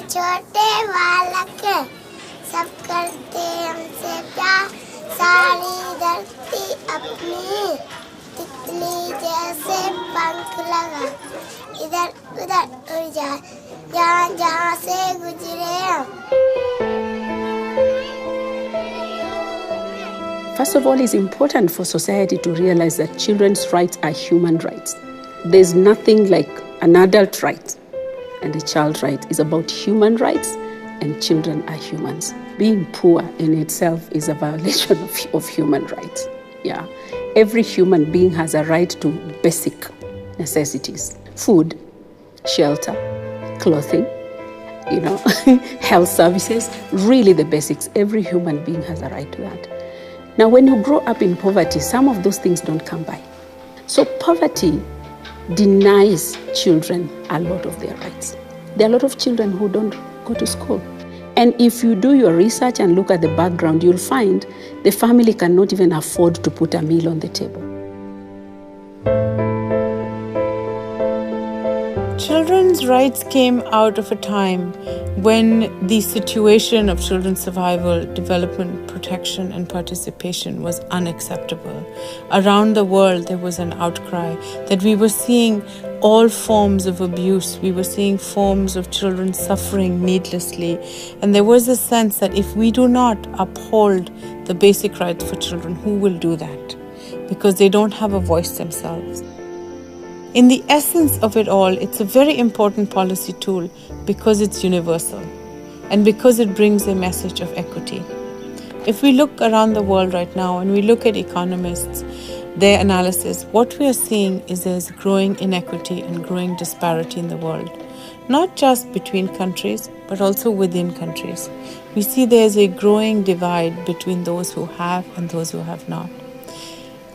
छोटे बालक सब करते हमसे प्यार सारी धरती अपनी तितली जैसे पंख लगा इधर उधर उड़ जाए जहाँ जहाँ से गुजरे हम। First of all, it's important for society to realize that children's rights are human rights. There's nothing like an adult right and a child right. It's about human rights, and children are humans. Being poor in itself is a violation of human rights. Yeah, every human being has a right to basic necessities: food, shelter, clothing, health services, really the basics. Every human being has a right to that. Now, when you grow up in poverty, some of those things don't come by. So poverty denies children a lot of their rights. There are a lot of children who don't go to school. And if you do your research and look at the background, you'll find the family cannot even afford to put a meal on the table. Children's rights came out of a time when the situation of children's survival, development, protection, and participation was unacceptable. Around the world, there was an outcry that we were seeing all forms of abuse. We were seeing forms of children suffering needlessly. And there was a sense that if we do not uphold the basic rights for children, who will do that? Because they don't have a voice themselves. In the essence of it all, it's a very important policy tool because it's universal and because it brings a message of equity. If we look around the world right now and we look at economists, their analysis, what we are seeing is there's growing inequity and growing disparity in the world, not just between countries, but also within countries. We see there's a growing divide between those who have and those who have not.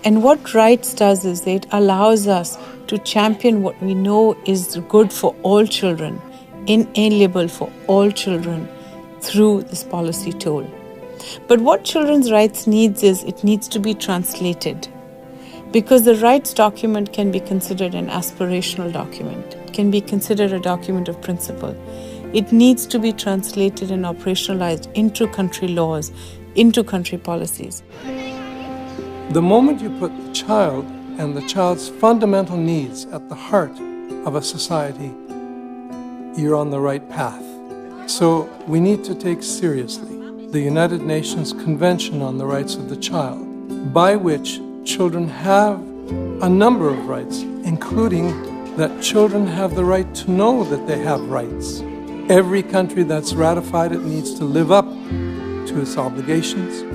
And what rights does is it allows us to champion what we know is good for all children, inalienable for all children through this policy tool. But what children's rights needs is it needs to be translated, because the rights document can be considered an aspirational document. It can be considered a document of principle. It needs to be translated and operationalized into country laws, into country policies. The moment you put the child and the child's fundamental needs at the heart of a society, you're on the right path. So we need to take seriously the United Nations Convention on the Rights of the Child, by which children have a number of rights, including that children have the right to know that they have rights. Every country that's ratified it needs to live up to its obligations.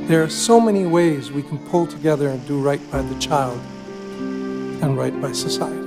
There are so many ways we can pull together and do right by the child and right by society.